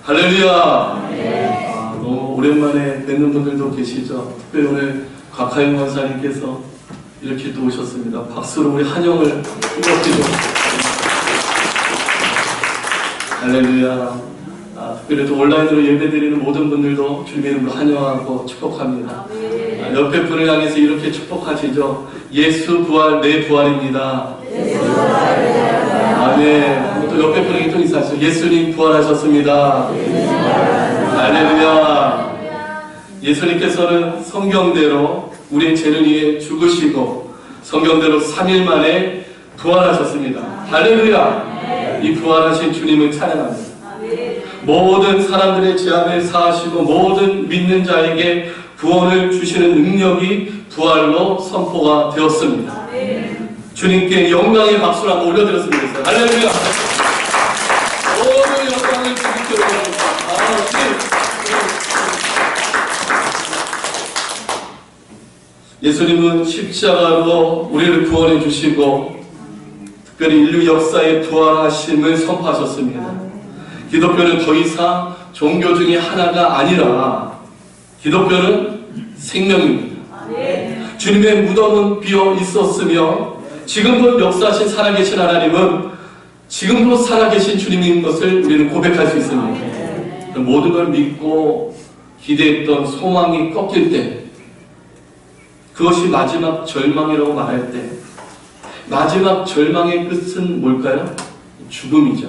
할렐루야. 너무 오랜만에 뵙는 분들도 계시죠. 특별히 오늘 곽하영 원사님께서 이렇게 또 오셨습니다. 박수로 우리 한영을 뜨겁게 좀. 할렐루야. 특별히 또 온라인으로 예배드리는 모든 분들도 주님의 이름으로 환영하고 축복합니다. 옆에 분을 향해서 이렇게 축복하시죠. 예수 부활 내 부활입니다. 아멘. 또 옆에 분에게 또 인사하시죠. 예수님 부활하셨습니다. 할렐루야. 예수님께서는 성경대로 우리의 죄를 위해 죽으시고 성경대로 3일 만에 부활하셨습니다. 할렐루야. 이 부활하신 주님을 찬양합니다. 모든 사람들의 죄악을 사하시고 모든 믿는 자에게 구원을 주시는 능력이 부활로 선포가 되었습니다. 주님께 영광의 박수를 한번 올려드렸으면 좋겠어요. 할렐루야. 모든 영광을 주님께 올려드립니다. 예수님은 십자가로 우리를 구원해 주시고 특별히 인류 역사의 부활하심을 선포하셨습니다. 기독교는 더 이상 종교 중에 하나가 아니라 기독교는 생명입니다. 주님의 무덤은 비어 있었으며 지금도 역사하신 살아계신 하나님은 지금도 살아계신 주님인 것을 우리는 고백할 수 있습니다. 모든 걸 믿고 기대했던 소망이 꺾일 때 그것이 마지막 절망이라고 말할 때 마지막 절망의 끝은 뭘까요? 죽음이죠.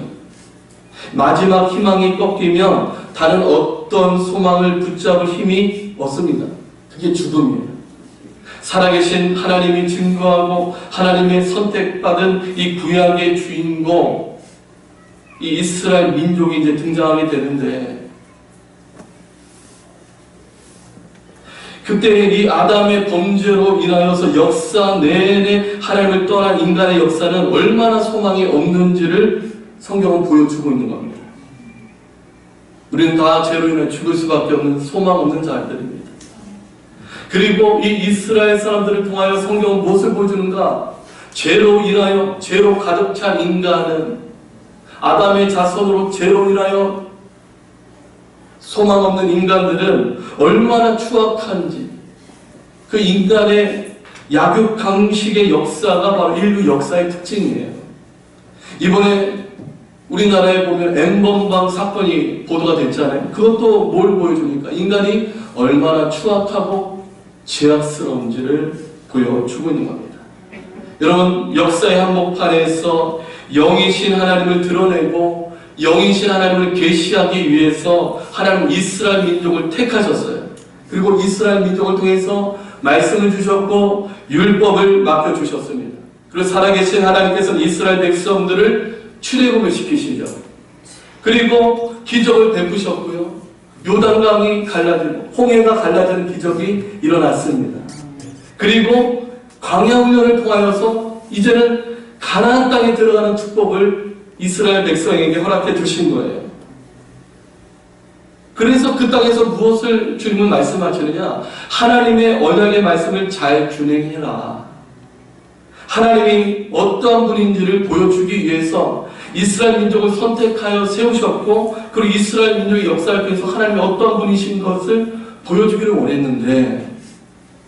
마지막 희망이 꺾이면 다른 어떤 소망을 붙잡을 힘이 없습니다. 그게 죽음이에요. 살아계신 하나님이 증거하고 하나님의 선택받은 이 구약의 주인공 이 이스라엘 민족이 이제 등장하게 되는데 그때 이 아담의 범죄로 인하여서 역사 내내 하나님을 떠난 인간의 역사는 얼마나 소망이 없는지를 성경은 보여주고 있는 겁니다. 우리는 다 죄로 인해 죽을 수밖에 없는 소망 없는 자들입니다. 그리고 이 이스라엘 사람들을 통하여 성경은 무엇을 보여주는가? 죄로 인하여 죄로 가득 찬 인간은 아담의 자손으로 죄로 인하여 소망 없는 인간들은 얼마나 추악한지 그 인간의 약육강식의 역사가 바로 인류 역사의 특징이에요. 이번에 우리나라에 보면 N번방 사건이 보도가 됐잖아요. 그것도 뭘 보여줍니까? 인간이 얼마나 추악하고 죄악스러운지를 보여주고 있는 겁니다. 여러분, 역사의 한복판에서 영이신 하나님을 드러내고 영이신 하나님을 계시하기 위해서 하나님 이스라엘 민족을 택하셨어요. 그리고 이스라엘 민족을 통해서 말씀을 주셨고 율법을 맡겨주셨습니다. 그리고 살아계신 하나님께서는 이스라엘 백성들을 출애굽을 시키시죠. 그리고 기적을 베푸셨고요. 요단강이 갈라지고 홍해가 갈라지는 기적이 일어났습니다. 그리고 광야 훈련을 통하여서 이제는 가나안 땅에 들어가는 축복을 이스라엘 백성에게 허락해 주신 거예요. 그래서 그 땅에서 무엇을 주님은 말씀하시느냐? 하나님의 언약의 말씀을 잘 준행해라. 하나님이 어떠한 분인지를 보여주기 위해서 이스라엘 민족을 선택하여 세우셨고 그리고 이스라엘 민족의 역사를 통해서 하나님이 어떠한 분이신 것을 보여주기를 원했는데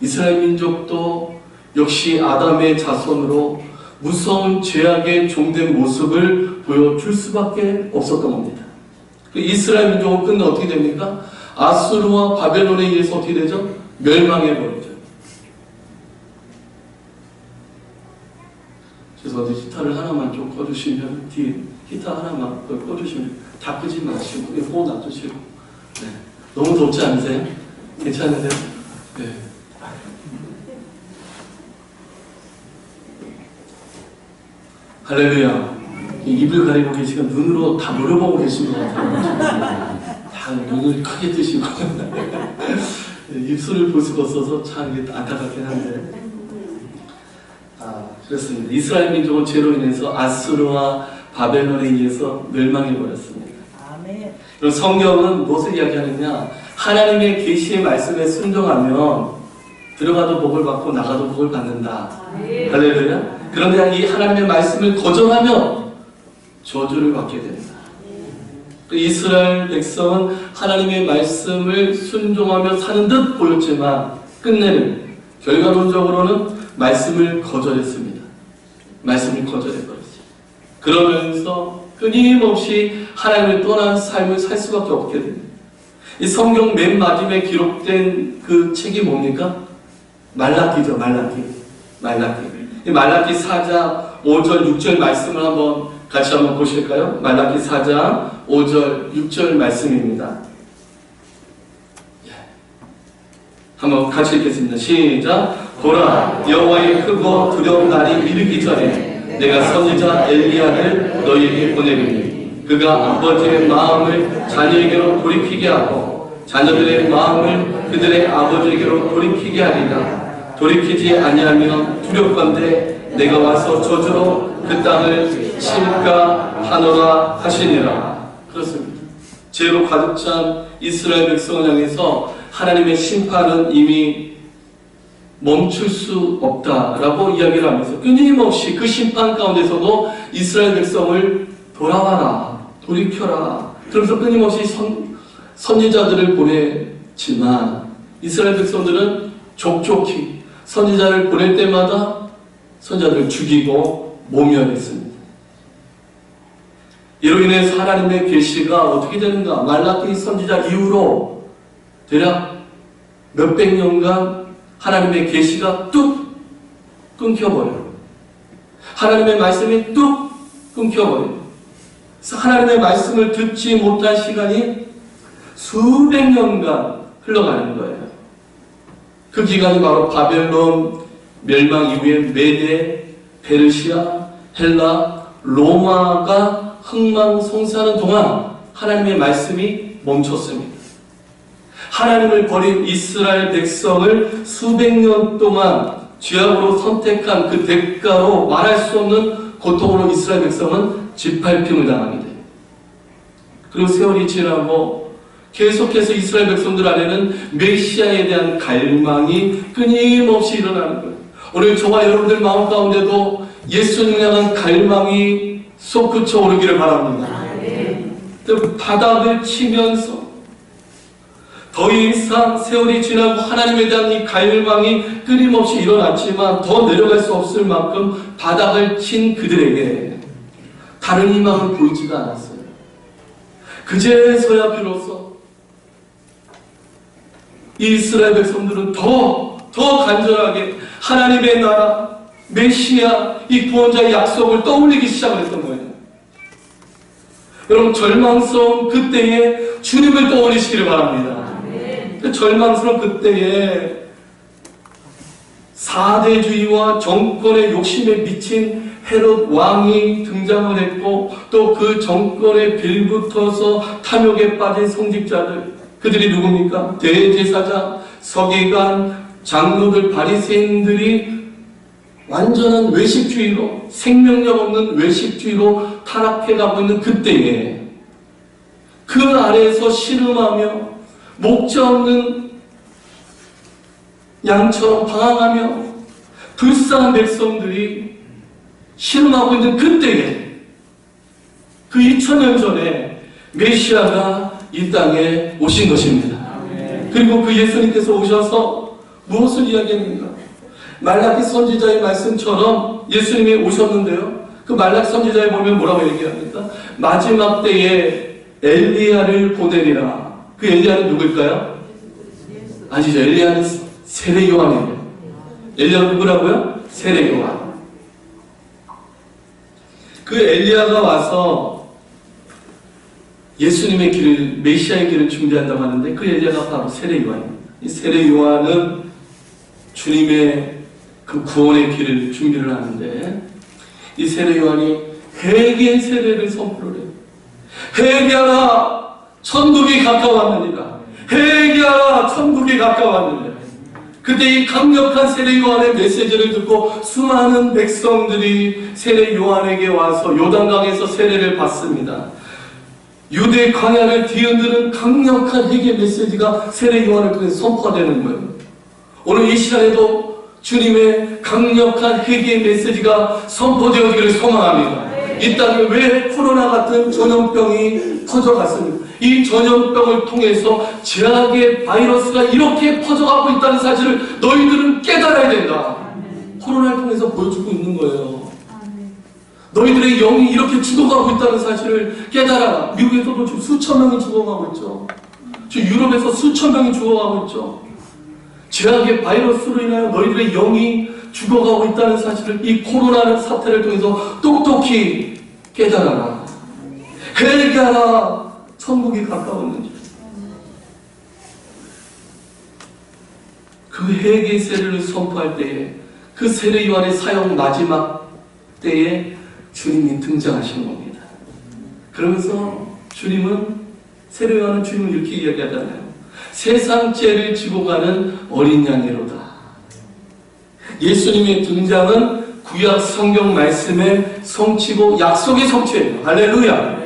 이스라엘 민족도 역시 아담의 자손으로 무서운 죄악의 종된 모습을 보여줄 수밖에 없었던 겁니다. 이스라엘 민족은 끝내 어떻게 됩니까? 아수르와 바벨론에 의해서 어떻게 되죠? 멸망해버리죠. 죄송한데 기타를 하나만 좀 꺼주시면 뒤에 기타 하나만 꺼주시면 다 끄지 마시고 호흡 놔두시고 네. 너무 덥지 않으세요? 괜찮으세요? 네. 할렐루야. 입을 가리고 계시고 눈으로 다 물어보고 계신 것 같아요. 다 눈을 크게 뜨시고 입술을 볼 수가 없어서 참 안타깝긴 한데 그렇습니다. 이스라엘 민족은 죄로 인해서 아수르와 바벨론에 의해서 멸망해버렸습니다. 아멘. 그리고 성경은 무엇을 이야기하느냐? 하나님의 계시의 말씀에 순종하면 들어가도 복을 받고 나가도 복을 받는다. 아멘. 할렐루야. 그런데 이 하나님의 말씀을 거절하면 저주를 받게 됩니다. 이스라엘 백성은 하나님의 말씀을 순종하며 사는 듯 보였지만 끝내는 결과론적으로는 말씀을 거절했습니다. 말씀을 거절해버렸어요. 그러면서 끊임없이 하나님을 떠난 삶을 살 수밖에 없게 됩니다. 이 성경 맨 마지막에 기록된 그 책이 뭡니까? 말라기죠. 말라기. 이 말라기 4장 5절 6절 말씀을 같이 한번 보실까요? 말라기 4장 5절 6절 말씀입니다. 한번 같이 읽겠습니다. 시작. 보라, 여호와의 크고 두려운 날이 이르기 전에 내가 선지자 엘리야를 너희에게 보내리니 그가 아버지의 마음을 자녀에게로 돌이키게 하고 자녀들의 마음을 그들의 아버지에게로 돌이키게 하리라. 돌이키지 아니하면 두렵건대 내가 와서 저주로 그 땅을 칠까 하노라 하시니라. 그렇습니다. 죄로 가득 찬 이스라엘 백성을 향해서 하나님의 심판은 이미 멈출 수 없다라고 이야기를 하면서 끊임없이 그 심판 가운데서도 이스라엘 백성을 돌아와라, 돌이켜라. 그러면서 끊임없이 선지자들을 보냈지만 이스라엘 백성들은 족족히 선지자를 보낼 때마다 선지자들을 죽이고 모멸했습니다. 이로 인해서 하나님의 계시가 어떻게 되는가? 말라기 선지자 이후로 대략 몇백 년간 하나님의 계시가 뚝 끊겨버려요. 하나님의 말씀이 뚝 끊겨버려요. 그래서 하나님의 말씀을 듣지 못한 시간이 수백 년간 흘러가는 거예요. 그 기간이 바로 바벨론 멸망 이후에 메데, 페르시아, 헬라, 로마가 흥망성쇠하는 동안 하나님의 말씀이 멈췄습니다. 하나님을 버린 이스라엘 백성을 수백 년 동안 죄악으로 선택한 그 대가로 말할 수 없는 고통으로 이스라엘 백성은 짓밟힘을 당하게 돼요. 그리고 세월이 지나고 계속해서 이스라엘 백성들 안에는 메시아에 대한 갈망이 끊임없이 일어나는 거예요. 오늘 저와 여러분들 마음 가운데도 예수님을 향한 갈망이 솟구쳐 오르기를 바랍니다. 바닥을 치면서 더 이상 세월이 지나고 하나님에 대한 이 갈망이 끊임없이 일어났지만 더 내려갈 수 없을 만큼 바닥을 친 그들에게 다른 희망은 보이지가 않았어요. 그제서야 비로소 이 이스라엘 백성들은 더 간절하게 하나님의 나라, 메시아, 이 구원자의 약속을 떠올리기 시작을 했던 거예요. 여러분, 절망스러운 그때에 주님을 떠올리시기를 바랍니다. 그 절망스러운 그때에 사대주의와 정권의 욕심에 미친 헤롯 왕이 등장을 했고 또 그 정권에 빌붙어서 탐욕에 빠진 성직자들, 그들이 누굽니까? 대제사장, 서기관, 장로들, 바리새인들이 완전한 외식주의로, 생명력 없는 외식주의로 타락해가고 있는 그때에 그 아래에서 씨름하며 목자 없는 양처럼 방황하며 불쌍한 백성들이 씨름하고 있는 그때에 그 2000년 전에 메시아가 이 땅에 오신 것입니다. 그리고 그 예수님께서 오셔서 무엇을 이야기했는가? 말라기 선지자의 말씀처럼 예수님이 오셨는데요. 그 말라기 선지자에 보면 뭐라고 얘기합니까? 마지막 때에 엘리야를 보내리라. 그 엘리야는 누굴까요? 아시죠? 엘리야는 세례 요한이에요. 엘리야는 누구라고요? 세례 요한. 그 엘리야가 와서 예수님의 길을, 메시아의 길을 준비한다고 하는데 그 엘리야가 바로 세례 요한입니다. 이 세례 요한은 주님의 그 구원의 길을 준비를 하는데 이 세례 요한이 회개 세례를 선포를 해요. 회개하라! 천국이 가까웠느니라. 회개하라! 천국이 가까웠느니라. 그때 이 강력한 세례 요한의 메시지를 듣고 수많은 백성들이 세례 요한에게 와서 요단강에서 세례를 받습니다. 유대 광야를 뒤흔드는 강력한 회개 메시지가 세례 요한을 통해 선포되는 거예요. 오늘 이 시간에도 주님의 강력한 회개 메시지가 선포되어지기를 소망합니다. 이 땅에 왜 코로나 같은 전염병이 퍼져갔습니까? 이 전염병을 통해서 죄악의 바이러스가 이렇게 퍼져가고 있다는 사실을 너희들은 깨달아야 된다. 코로나를 통해서 보여주고 있는 거예요. 너희들의 영이 이렇게 죽어가고 있다는 사실을 깨달아라. 미국에서도 지금 수천 명이 죽어가고 있죠. 지금 유럽에서 수천 명이 죽어가고 있죠. 죄악의 바이러스로 인하여 너희들의 영이 죽어가고 있다는 사실을 이 코로나 사태를 통해서 똑똑히 깨달아라. 회개하라. 천국이 가까웠는지. 그 회개의 세례를 선포할 때에 그 세례 요한의 사역 마지막 때에 주님이 등장하시는 겁니다. 그러면서 주님은, 세례 요한은 주님을 이렇게 이야기하잖아요. 세상 죄를 지고 가는 어린 양이로다. 예수님의 등장은 구약 성경 말씀의 성취고 약속의 성취예요. 할렐루야.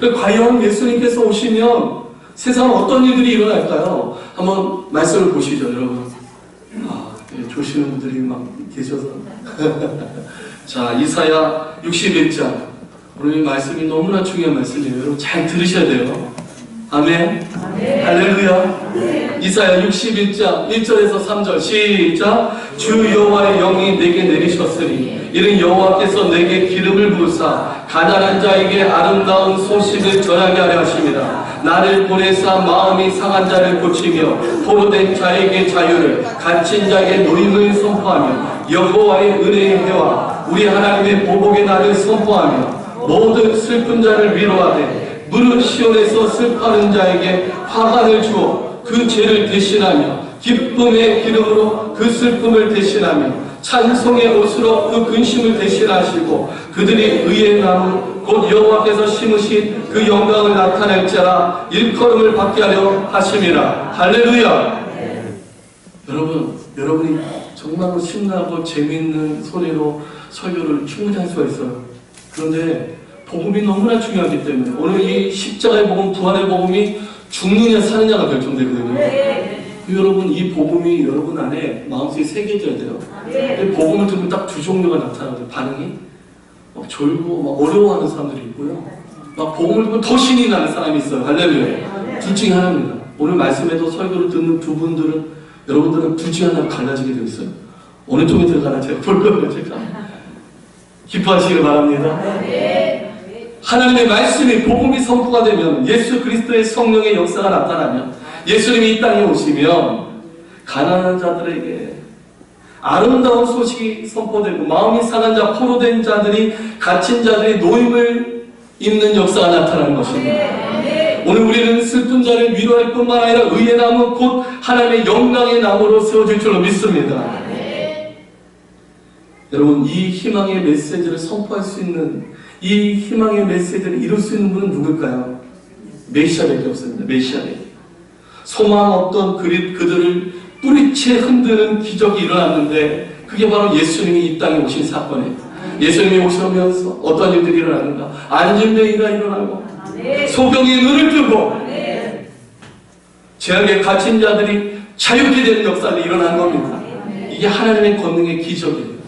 과연 예수님께서 오시면 세상에 어떤 일들이 일어날까요? 한번 말씀을 보시죠, 여러분. 조시는 분들이 막 계셔서. 자, 이사야 61장. 오늘 이 말씀이 너무나 중요한 말씀이에요. 여러분 잘 들으셔야 돼요. 아멘. 할렐루야. 이사야 61장 1절에서 3절 시작. 주 여호와의 영이 내게 내리셨으니 이는 여호와께서 내게 기름을 부으사 가난한 자에게 아름다운 소식을 전하게 하려 하심이라. 나를 보내사 마음이 상한 자를 고치며 포로된 자에게 자유를, 갇힌 자에게 노임을 선포하며 여호와의 은혜의 해와 우리 하나님의 보복의 날을 선포하며 모든 슬픈 자를 위로하되 무릇 시온에서 슬퍼하는 자에게 화관을 주어 그 죄를 대신하며 기쁨의 기름으로 그 슬픔을 대신하며 찬송의 옷으로 그 근심을 대신하시고 그들이 의의 나무 곧 여호와께서 심으신 그 영광을 나타낼 자라 일컬음을 받게 하려 하심이라. 할렐루야. 여러분이 정말로 신나고 재미있는 소리로 설교를 충분히 할 수가 있어요. 그런데 복음이 너무나 중요하기 때문에 오늘 이 십자가의 복음, 부활의 복음이 죽느냐 사느냐가 결정되거든요. 여러분, 이 복음이 여러분 안에 마음속에 새겨져야 돼요. 복음을 들으면 딱 두 종류가 나타나거든요. 반응이 막 졸고 막 어려워하는 사람들이 있고요. 막 복음을 들으면 더 신이 나는 사람이 있어요. 할렐루야. 둘 중에 하나입니다. 오늘 말씀에도 설교를 듣는 두 분들은, 여러분들은 둘 중에 하나 갈라지게 되어 있어요. 어느 쪽에 들어가나 제가 볼 거예요. 제가 기뻐하시길 바랍니다. 하나님의 말씀이, 복음이 선포가 되면, 예수 그리스도의 성령의 역사가 나타나면, 예수님이 이 땅에 오시면 가난한 자들에게 아름다운 소식이 선포되고 마음이 상한 자, 포로된 자들이, 갇힌 자들이 노임을 입는 역사가 나타나는 것입니다. 오늘 우리는 슬픈 자를 위로할 뿐만 아니라 의의 나무 곧 하나님의 영광의 나무로 세워질 줄로 믿습니다. 여러분, 이 희망의 메시지를 선포할 수 있는, 이 희망의 메시지를 이룰 수 있는 분은 누굴까요? 메시아밖에 없습니다. 메시아밖에. 소망 없던 그들을 뿌리채 흔드는 기적이 일어났는데 그게 바로 예수님이 이 땅에 오신 사건이에요. 예수님이 오시면서 어떤 일들이 일어나는가? 안진뱅이가 일어나고 소경이 눈을 뜨고 죄악에 갇힌 자들이 자유케 되는 역사가 일어난 겁니다. 이게 하나님의 권능의 기적이에요.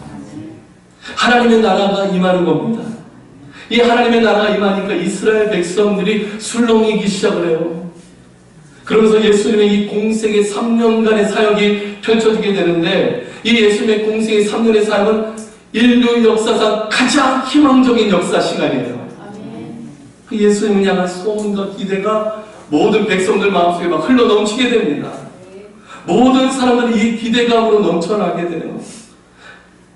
하나님의 나라가 임하는 겁니다. 이 하나님의 나라가 임하니까 이스라엘 백성들이 술렁이기 시작을 해요. 그러면서 예수님의 이 공생의 3년간의 사역이 펼쳐지게 되는데, 이 예수님의 공생의 3년의 사역은 인류 역사상 가장 희망적인 역사 시간이에요. 그 예수님을 향한 소원과 기대가 모든 백성들 마음속에 막 흘러 넘치게 됩니다. 모든 사람들이 이 기대감으로 넘쳐나게 돼요.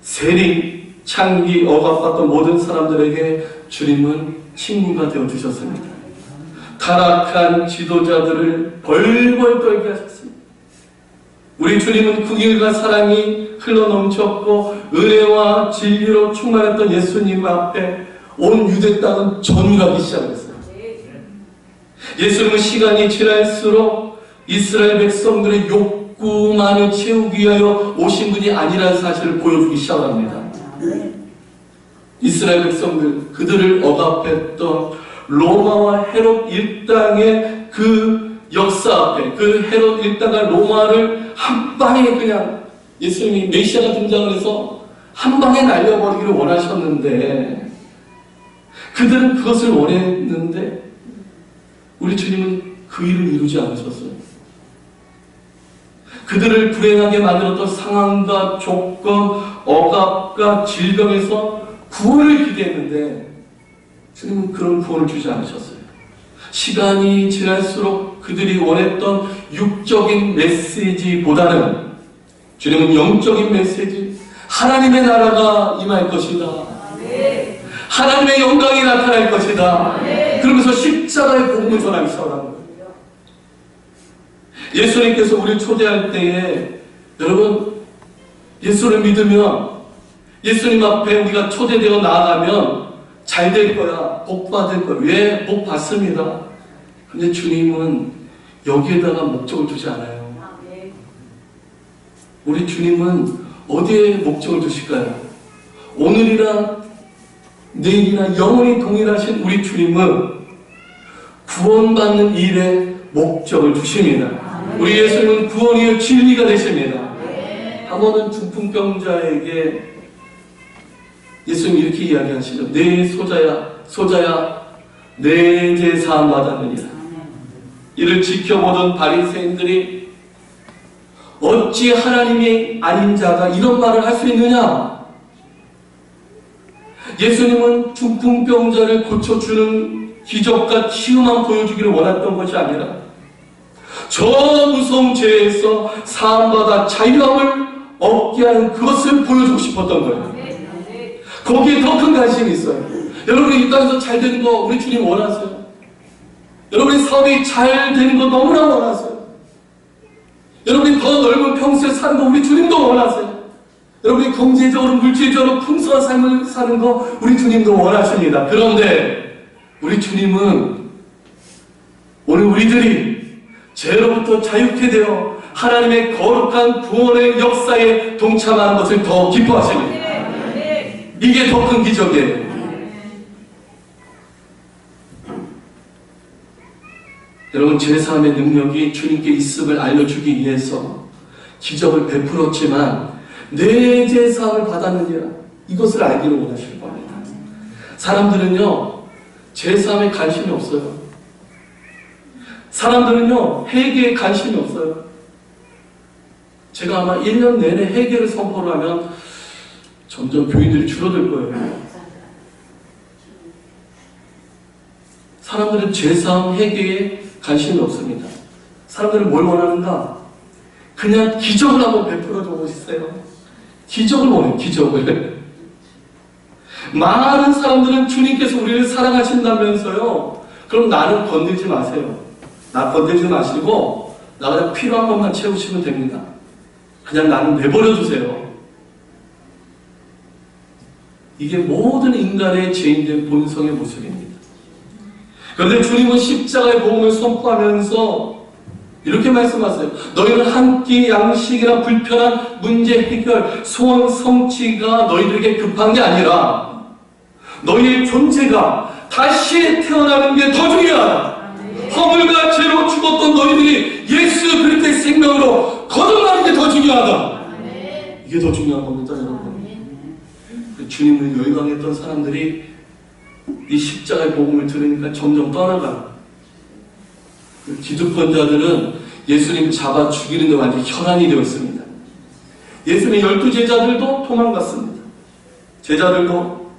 세리, 창기, 억압받던 모든 사람들에게 주님은 친구가 되어주셨습니다. 타락한 지도자들을 벌벌 떨게 하셨습니다. 우리 주님은 긍휼과 사랑이 흘러넘쳤고 은혜와 진리로 충만했던 예수님 앞에 온 유대 땅은 전율하기 시작했어요. 예수님은 시간이 지날수록 이스라엘 백성들의 욕구만을 채우기 위하여 오신 분이 아니라는 사실을 보여주기 시작합니다. 이스라엘 백성들, 그들을 억압했던 로마와 헤롯 일당의 그 역사 앞에, 그 헤롯 일당과 로마를 한 방에 그냥 예수님이 메시아가 등장을 해서 한 방에 날려버리기를 원하셨는데, 그들은 그것을 원했는데 우리 주님은 그 일을 이루지 않으셨어요. 그들을 불행하게 만들었던 상황과 조건, 억압과 질병에서 구원을 기대했는데 주님은 그런 구원을 주지 않으셨어요. 시간이 지날수록 그들이 원했던 육적인 메시지보다는 주님은 영적인 메시지, 하나님의 나라가 임할 것이다. 하나님의 영광이 나타날 것이다. 그러면서 십자가의 복음을 전하기 시작하는 거예요. 예수님께서 우리를 초대할 때에 여러분 예수를 믿으면 예수님 앞에 우리가 초대되어 나아가면 잘 될 거야, 복 받을 거야. 왜? 복 받습니다. 근데 주님은 여기에다가 목적을 두지 않아요. 우리 주님은 어디에 목적을 두실까요? 오늘이나 내일이나 영원히 동일하신 우리 주님은 구원받는 일에 목적을 두십니다. 우리 예수님은 구원이요 진리가 되십니다. 한 번은 중풍병자에게 예수님이 이렇게 이야기하시죠. 내 소자야 내 죄 사함 받았느니라. 이를 지켜보던 바리새인들이 어찌 하나님이 아닌 자가 이런 말을 할 수 있느냐? 예수님은 중풍병자를 고쳐주는 기적과 치유만 보여주기를 원했던 것이 아니라 저 무서운 죄에서 사함받아 자유함을 얻게 하는 그것을 보여주고 싶었던 거예요. 거기에 더 큰 관심이 있어요. 여러분이 이 땅에서 잘 되는 거 우리 주님 원하세요? 여러분의 사업이 잘 되는 거 너무나 원하세요? 여러분이 더 넓은 평수에 사는 거 우리 주님도 원하세요? 여러분이 경제적으로 물질적으로 풍성한 삶을 사는 거 우리 주님도 원하십니다. 그런데 우리 주님은 오늘 우리들이 죄로부터 자유케 되어 하나님의 거룩한 구원의 역사에 동참하는 것을 더 기뻐하십니다. 이게 더 큰 기적이에요. 여러분 제사함의 능력이 주님께 있음을 알려주기 위해서 기적을 베풀었지만 내 제사함을 받았느냐 이것을 알기를 원하실 겁니다. 사람들은요 제사함에 관심이 없어요. 사람들은요 회개에 관심이 없어요. 제가 아마 1년 내내 회개를 선포를 하면 점점 교인들이 줄어들 거예요. 사람들은 제사함 회개에 관심이 없습니다. 사람들은 뭘 원하는가? 그냥 기적을 한번 베풀어주고 싶어요. 기적을 원해요. 기적을. 많은 사람들은 주님께서 우리를 사랑하신다면서요. 그럼 나는 건들지 마세요. 나 건들지 마시고 나 그냥 필요한 것만 채우시면 됩니다. 그냥 나는 내버려 두세요. 이게 모든 인간의 죄인된 본성의 모습입니다. 그런데 주님은 십자가의 복음을 선포하면서 이렇게 말씀하세요. 너희는 한 끼 양식이나 불편한 문제 해결, 소원 성취가 너희들에게 급한 게 아니라 너희의 존재가 다시 태어나는 게 더 중요하다. 허물과 죄로 죽었던 너희들이 예수 그리스도의 생명으로 거듭나는 게 더 중요하다. 이게 더 중요한 겁니다, 여러분. 주님을 열광했던 사람들이 이 십자가의 복음을 들으니까 점점 떠나가. 기득권자들은 예수님 잡아 죽이는 데 완전히 혈안이 되었습니다. 예수님의 12제자들도 도망갔습니다. 제자들도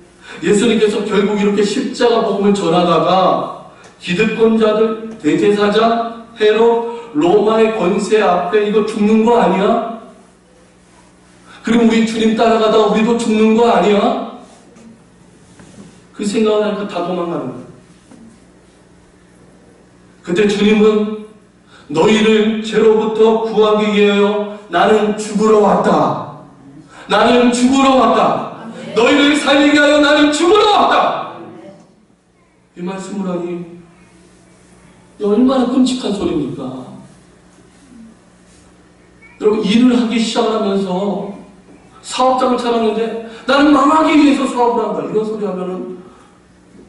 예수님께서 결국 이렇게 십자가 복음을 전하다가 기득권자들, 대제사장, 헤롯, 로마의 권세 앞에 이거 죽는 거 아니야? 그럼 우리 주님 따라가다 우리도 죽는 거 아니야? 그 생각을 하니까 다 도망가는 거예요. 그때 주님은 너희를 죄로부터 구하기 위하여 나는 죽으러 왔다. 나는 죽으러 왔다. 너희를 살리기 위하여 나는 죽으러 왔다. 이 말씀을 하니 얼마나 끔찍한 소리입니까? 여러분 일을 하기 시작하면서 사업장을 차렸는데 나는 망하기 위해서 사업을 한다. 이런 소리 하면은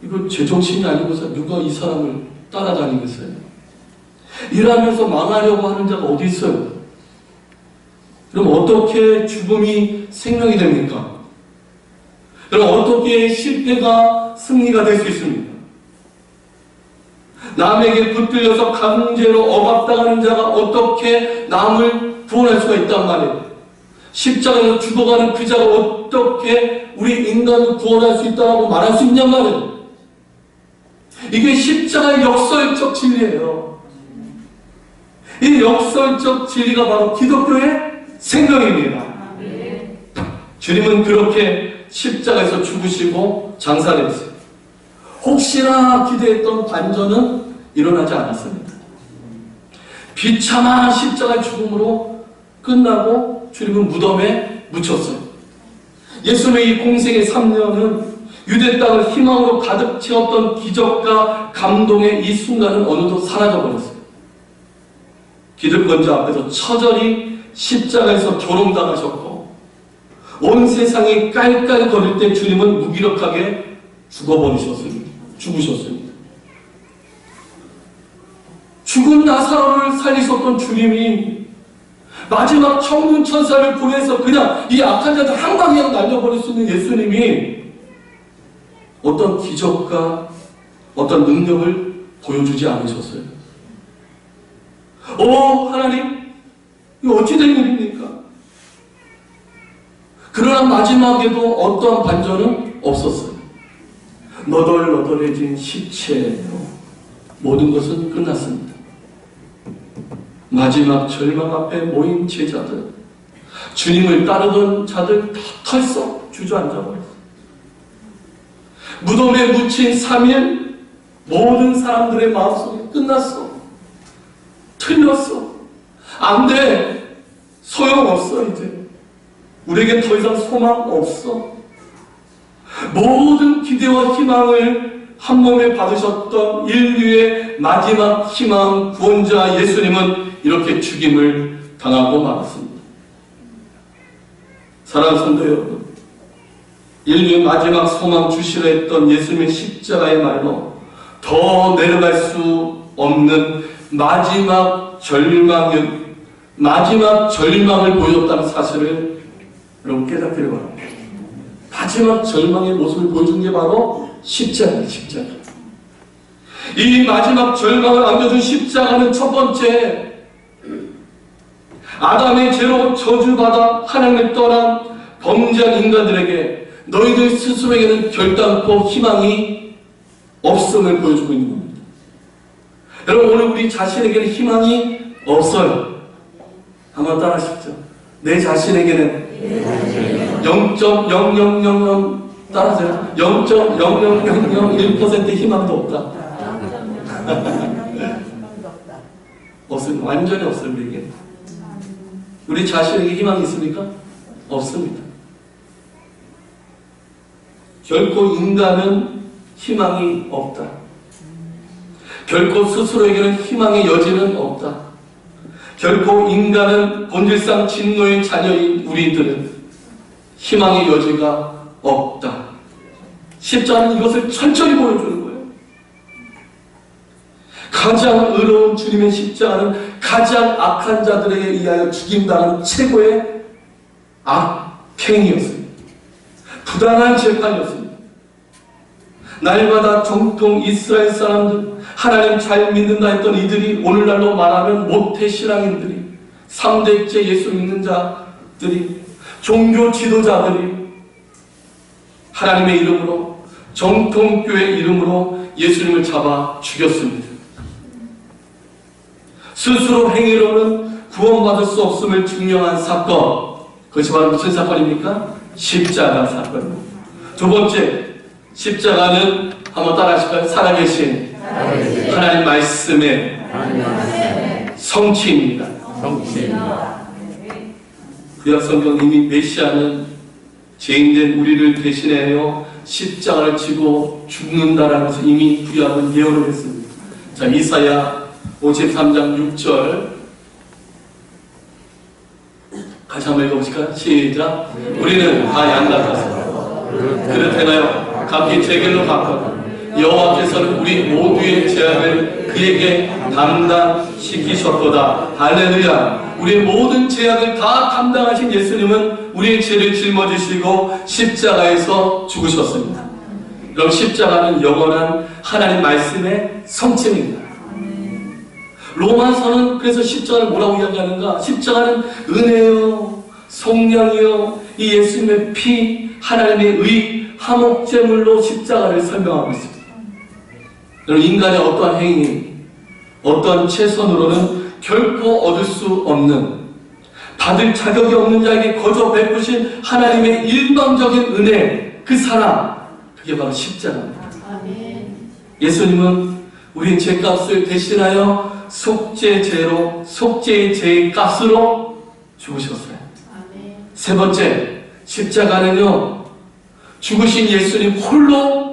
이거 제정신이 아니고서 누가 이 사람을 따라다니겠어요? 일하면서 망하려고 하는 자가 어디 있어요? 그럼 어떻게 죽음이 생명이 됩니까? 그럼 어떻게 실패가 승리가 될 수 있습니까? 남에게 붙들려서 강제로 억압당하는 자가 어떻게 남을 구원할 수가 있단 말이에요. 십자가에서 죽어가는 그 자가 어떻게 우리 인간을 구원할 수 있다고 말할 수 있냔 말이에요. 이게 십자가의 역설적 진리예요. 이 역설적 진리가 바로 기독교의 생명입니다. 주님은 그렇게 십자가에서 죽으시고 장사를 했어요. 혹시나 기대했던 반전은 일어나지 않았습니다. 비참한 십자가의 죽음으로 끝나고 주님은 무덤에 묻혔어요. 예수님의 이 공생의 3년은 유대 땅을 희망으로 가득 채웠던 기적과 감동의 이 순간은 어느덧 사라져버렸어요. 기득권자 앞에서 처절히 십자가에서 조롱당하셨고 온 세상이 깔깔거릴 때 주님은 무기력하게 죽으셨습니다. 죽은 나사로를 살리셨던 주님이 마지막 천군 천사를 보내서 그냥 이 악한 자들 한 방에 날려버릴 수 있는 예수님이 어떤 기적과 어떤 능력을 보여주지 않으셨어요. 하나님, 이거 어찌 된 일입니까? 그러나 마지막에도 어떠한 반전은 없었어요. 너덜너덜해진 시체로 모든 것은 끝났습니다. 마지막 절망 앞에 모인 제자들, 주님을 따르던 자들 다 털썩 주저앉아 버렸어요. 무덤에 묻힌 3일 모든 사람들의 마음속에 끝났어. 틀렸어. 안 돼. 소용없어 이제. 우리에게 더 이상 소망 없어. 모든 기대와 희망을 한 몸에 받으셨던 인류의 마지막 희망 구원자 예수님은 이렇게 죽임을 당하고 말았습니다. 사랑하는 성도 여러분, 인류의 마지막 소망 주시려 했던 예수님의 십자가의 말로 더 내려갈 수 없는 마지막 절망을 보여줬다는 사실을 여러분 깨닫기를 바랍니다. 마지막 절망의 모습을 보여준 게 바로 십자가예요. 십자가. 이 마지막 절망을 안겨준 십자가는 첫 번째, 아담의 죄로 저주받아 하나님을 떠난 범죄한 인간들에게 너희들 스스로에게는 결단코 희망이 없음을 보여주고 있는 겁니다. 여러분, 오늘 우리 자신에게는 희망이 없어요. 한번 따라하십시오. 내 자신에게는 0.0000 따라하세요. 0.00001% 희망도 없다. 없습니다. 완전히 없어요. 우리에게. 우리 자신에게 희망이 있습니까? 없습니다. 결코 인간은 희망이 없다. 결코 스스로에게는 희망의 여지는 없다. 결코 인간은 본질상 진노의 자녀인 우리들은 희망의 여지가 없다. 십자가는 이것을 철저히 보여주는 거예요. 가장 의로운 주님의 십자가는 가장 악한 자들에게 의하여 죽임당한 최고의 악행이었습니다. 부당한 재판이었습니다. 날마다 정통 이스라엘 사람들, 하나님 잘 믿는다 했던 이들이 오늘날로 말하면 모태신앙인들이, 3대째 예수 믿는 자들이, 종교 지도자들이 하나님의 이름으로, 정통교회 이름으로 예수님을 잡아 죽였습니다. 스스로 행위로는 구원받을 수 없음을 증명한 사건, 그것이 바로 무슨 사건입니까? 십자가 사건입니다. 두 번째, 십자가는 한번 따라하실까요? 살아계신 하나님 말씀의 성취입니다. 구약 성경 이미 메시아는 죄인된 우리를 대신하여 십자가를 지고 죽는다라는 것을 이미 구약은 예언을 했습니다. 자, 이사야 53장 6절 같이 한번 읽어보실까요? 시작. 우리는 다 양 같아서 그릇 행하여 각기 제 길로 갔거든 여호와께서는 우리 모두의 죄악을 그에게 담당시키셨도다. 할렐루야. 우리의 모든 죄악을 다 담당하신 예수님은 우리의 죄를 짊어지시고 십자가에서 죽으셨습니다. 그럼 십자가는 영원한 하나님 말씀의 성취입니다. 로마서는 그래서 십자가를 뭐라고 이야기하는가? 십자가는 은혜요, 속량이요, 이 예수님의 피, 하나님의 의, 화목제물로 십자가를 설명하고 있습니다. 여러분, 인간의 어떠한 행위, 어떤 최선으로는 결코 얻을 수 없는, 받을 자격이 없는 자에게 거저 베푸신 하나님의 일방적인 은혜, 그 사랑, 그게 바로 십자가입니다. 예수님은 우리의 죄값을 대신하여 속죄제로, 속죄의 죄의 값으로 죽으셨어요. 세 번째, 십자가는요, 죽으신 예수님 홀로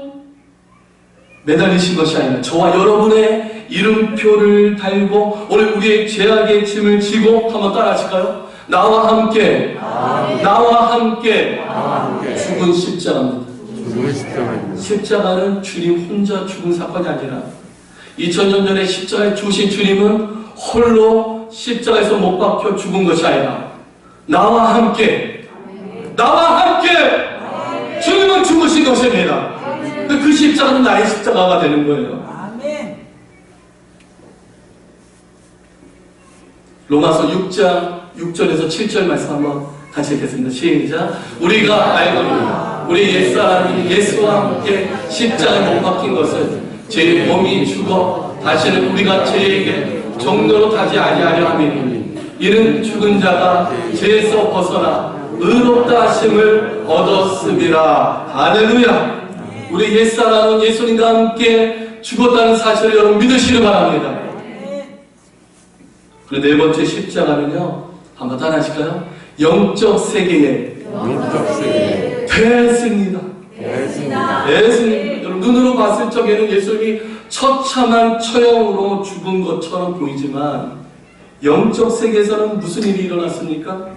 매달리신 것이 아니라 저와 여러분의 이름표를 달고 오늘 우리의 죄악의 짐을 지고 한번 따라하실까요? 나와 함께, 나와 함께 죽은 십자가입니다. 십자가는 주님 혼자 죽은 사건이 아니라 2000년 전에 십자가에 죽으신 주님은 홀로 십자가에서 못 박혀 죽은 것이 아니라 나와 함께, 나와 함께 주님은 죽으신 것입니다. 그 십자가는 나의 십자가가 되는 거예요. 로마서 6장 6절에서 7절 말씀 한번 같이 읽겠습니다. 시작. 우리가 알거니와 우리 옛사람이 예수와 함께 십자가에 못 박힌 것은 죄의 몸이 죽어 다시는 우리가 죄에게 종로로 타지 아니하려 함이니 이는 죽은 자가 죄에서 벗어나 의롭다 하심을 얻었음이라. 할렐루야. 우리 옛사람은 예수님과 함께 죽었다는 사실을 여러분 믿으시기 바랍니다. 그리고 네 번째 십자가는요, 한번 따라하실까요? 영적 세계에 됐습니다. 여러분, 눈으로 봤을 적에는 예수님이 처참한 처형으로 죽은 것처럼 보이지만 영적 세계에서는 무슨 일이 일어났습니까?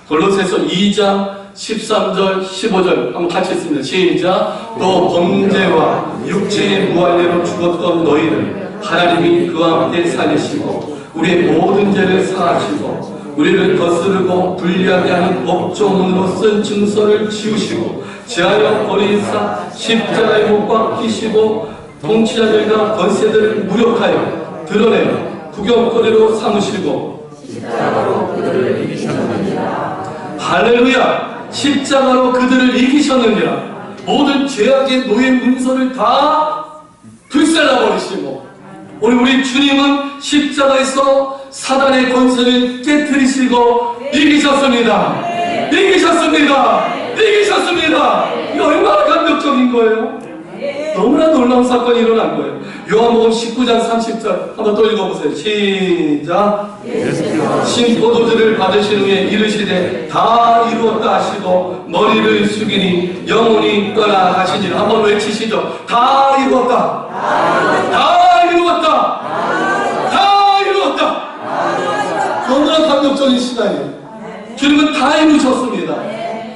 골로새서 2장 13절 15절 한번 같이 읽습니다. 시작. 또 범죄와 육체의 무할례로 죽었던 너희를 하나님이 그와 함께 살리시고 우리의 모든 죄를 사하시고 우리를 거스르고 불리하게 하는 법조문으로 쓴 증서를 지우시고 제하여 버리사 십자가에 못 박히시고 통치자들과 권세들을 무력하여 드러내어 구경거리로 삼으시고 십자가로 그들을 이기셨느니라. 할렐루야. 십자가로 그들을 이기셨느니라. 모든 죄악의 노예 문서를 다 불살라버리시고 우리 주님은 십자가에서 사단의 권세를 깨뜨리시고 이기셨습니다. 이기셨습니다. 이기셨습니다. 이거 얼마나 감격적인 거예요? 너무나 놀라운 사건이 일어난 거예요. 요한복음 19장 30절 한번 또 읽어보세요. 시작. 신포도주를 받으신 후에 이르시되 다 이루었다 하시고 머리를 숙이니 영혼이 떠나가시니라. 한번 외치시죠. 다 이루었다. 다 이루었다. 다 이루었다. 너무나 감격적인 시간이에요. 주님은 다 이루셨습니다.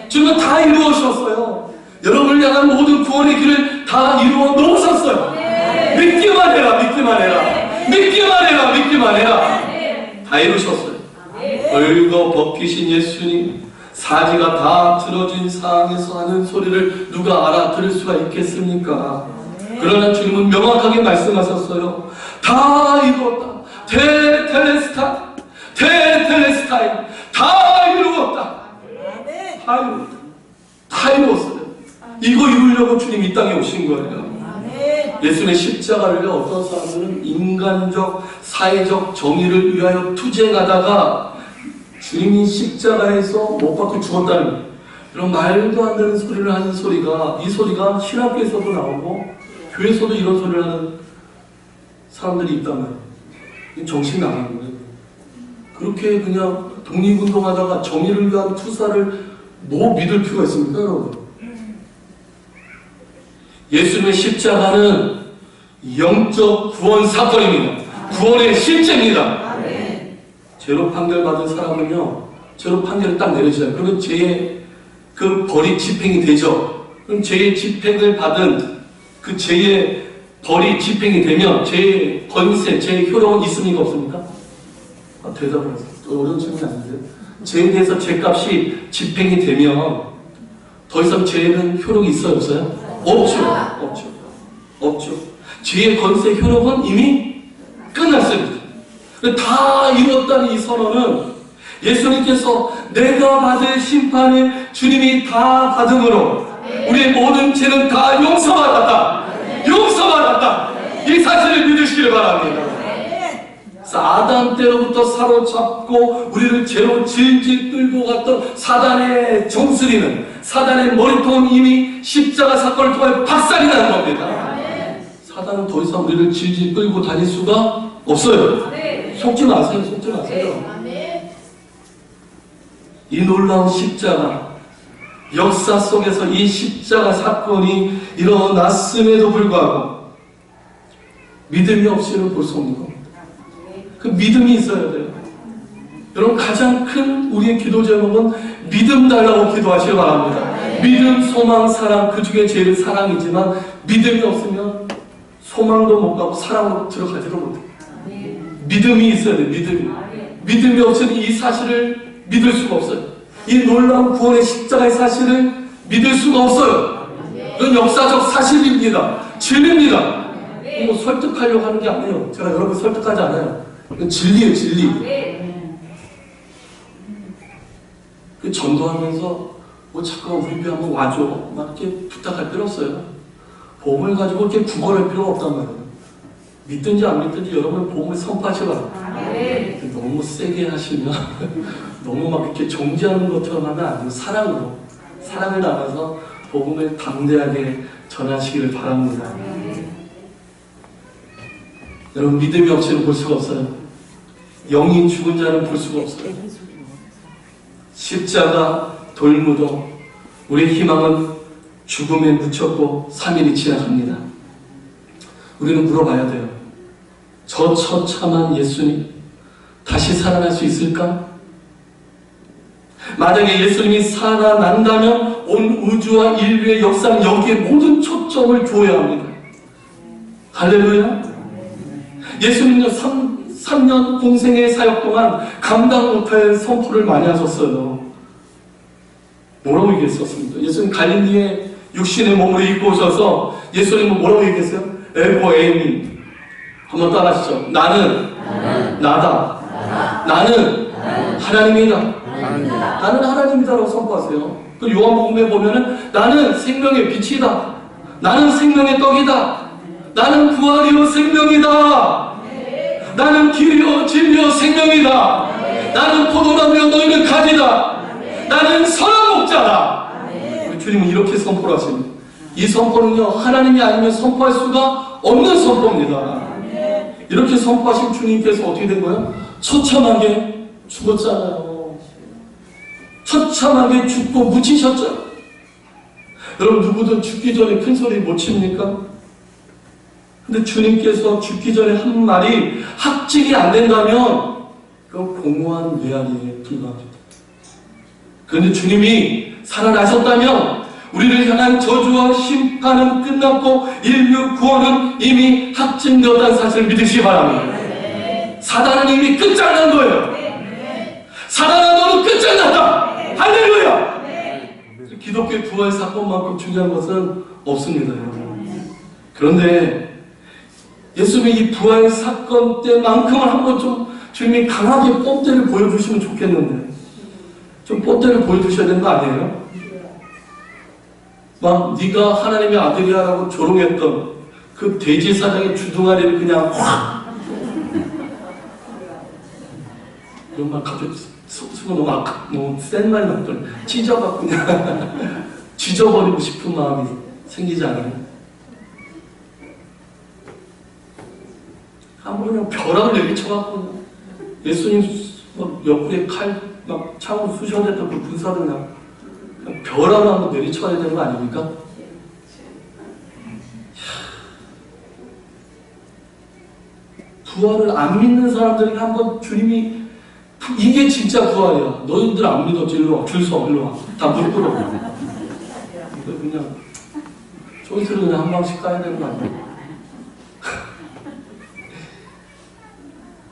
주님은 다 이루셨어요. 여러분을 향한 모든 구원의 길을 다 이루어 놓으셨어요. 믿기만 해라, 믿기만 해라, 믿기만 해라, 믿기만 해라. 다 이루셨어요. 벌거 벗기신 예수님, 사지가 다 틀어진 상황에서 하는 소리를 누가 알아들을 수가 있겠습니까? 그러나 주님은 명확하게 말씀하셨어요. 다 이루었다. 테텔레스타이, 테텔레스타이, 다 이루었다. 다 이루었다. 다 이루었어요. 이거 이루려고 주님이 이 땅에 오신 거예요. 예수님의 십자가를 어떤 사람들은 인간적, 사회적 정의를 위하여 투쟁하다가 주님이 십자가에서 못 박혀 죽었다는 이런 말도 안 되는 소리를 하는 소리가, 이 소리가 신학교에서도 나오고 교회에서도 이런 소리를 하는 사람들이 있다면 정신 나가는 거예요. 그렇게 그냥 독립운동하다가 정의를 위한 투사를 뭐 믿을 필요가 있습니까, 여러분? 예수님의 십자가는 영적 구원 사건입니다. 구원의 실제입니다. 죄로 판결받은 사람은요, 죄로 판결을 딱 내려주잖아요. 그러면 죄의 그 벌이 집행이 되죠. 그럼 죄의 집행을 받은 그 죄의 벌이 집행이 되면 제 권세, 제 효력은 있습니까? 없습니까? 대답을 하세요. 어려운 질문이 아닌데요. 죄에 대해서 죄값이 집행이 되면 더 이상 죄에는 효력이 있어요? 없어요? 없죠. 죄의 권세, 효력은 이미 끝났습니다. 다 이뤘다는 이 선언은 예수님께서 내가 받을 심판을 주님이 다 받음으로 우리의 모든 죄는 다 용서받았다. 이 사실을 믿으시길 바랍니다. 아담 때로부터 사로잡고 우리를 죄로 질질 끌고 갔던 사단의 정수리는, 사단의 머리통은 이미 십자가 사건을 통해 박살이 나는 겁니다. 사단은 더 이상 우리를 질질 끌고 다닐 수가 없어요. 속지 마세요. 이 놀라운 십자가, 역사 속에서 이 십자가 사건이 일어났음에도 불구하고 믿음이 없이는 볼 수 없는 겁니다. 그 믿음이 있어야 돼요. 여러분, 가장 큰 우리의 기도 제목은 믿음 달라고 기도하시기 바랍니다. 믿음, 소망, 사랑, 그 중에 제일 사랑이지만 믿음이 없으면 소망도 못 가고 사랑으로 들어가지도 못해요. 믿음이 있어야 돼요. 믿음이 없으면 이 사실을 믿을 수가 없어요. 이 놀라운 구원의 십자가의 사실을 믿을 수가 없어요. 이건 역사적 사실입니다. 진리입니다. 뭐 설득하려고 하는 게 아니에요. 제가 여러분 설득하지 않아요. 이건 진리예요, 진리. 그 전도하면서 뭐 잠깐 우리 교회 한번 와줘 막 이렇게 부탁할 필요 없어요. 복음을 가지고 이렇게 구걸할 필요가 없단 말이에요. 믿든지 안 믿든지 여러분 복음을 선포하시기 바랍니다. 너무 세게 하시면 너무 막 이렇게 정지하는 것처럼 하면 안 돼요. 사랑을 나눠서 복음을 담대하게 전하시기를 바랍니다. 여러분, 믿음이 없이는 볼 수가 없어요. 영이 죽은 자는 볼 수가 없어요. 십자가, 돌무도, 우리의 희망은 죽음에 묻혔고 3일이 지나갑니다. 우리는 물어봐야 돼요. 저 처참한 예수님 다시 살아날 수 있을까? 만약에 예수님이 살아난다면 온 우주와 인류의 역사는 여기에 모든 초점을 두어야 합니다. 할렐루야. 예수님은 3년 공생의 사역 동안 감당 못할 선포를 많이 하셨어요. 뭐라고 얘기했었습니까? 예수님 갈릴리에 육신의 몸으로 입고 오셔서 예수님은 뭐라고 얘기했어요? 에고 에이미. 한번 따라하시죠. 나는 나다. 나는 하나님이다. 나는 하나님이다라고 선포하세요. 그 요한복음에 보면은 나는 생명의 빛이다. 나는 생명의 떡이다. 나는 부활이요 생명이다. 나는 길이요 진리요 생명이다. 나는 포도나무요 너희는 가지다. 나는 선한 목자다. 주님은 이렇게 선포를 하십니다. 이 선포는요, 하나님이 아니면 선포할 수가 없는 선포입니다. 이렇게 선포하신 주님께서 어떻게 된 거예요? 처참하게 죽었잖아요. 처참하게 죽고 묻히셨죠. 여러분, 누구든 죽기 전에 큰 소리 못 칩니까? 근데 주님께서 죽기 전에 한 말이 합직이 안 된다면 그건 공허한 메아리에 불과합니다. 그런데 주님이 살아나셨다면 우리를 향한 저주와 심판은 끝났고 인류 구원은 이미 확증되었다는 사실을 믿으시기 바랍니다. 사단은 이미 끝장난 거예요. 사단아, 너는 끝장났다. 할렐루야. 기독교의 부활 사건만큼 중요한 것은 없습니다, 여러분. 그런데 예수님의 이 부활 사건 때만큼은 한번 좀 주님이 강하게 뽐대를 보여주시면 좋겠는데, 좀 뽐대를 보여주셔야 되는 거 아니에요? 막 네가 하나님의 아들이야 라고 조롱했던 그 대제사장의 주둥아리를 그냥 확 이런 말 갑자기 속으로 너무 센 말이 나더니 찢어갖고 그냥 찢어버리고 싶은 마음이 생기지 않아요? 한번 그냥 벼락을 내리쳐갖고 예수님 막 옆구리에 칼 막 창으로 쑤셔댔던 그 군사들 그냥 벼락을 한번 내리쳐야 되는 거 아닙니까? 부활을 안 믿는 사람들에게 한번 주님이 이게 진짜 부활이야. 너희들 안 믿었지? 일로 와. 줄 서. 일로 와. 다 무릎 꿇어. 그냥 조이스를 그냥 한 방씩 까야 되는 거 아니야?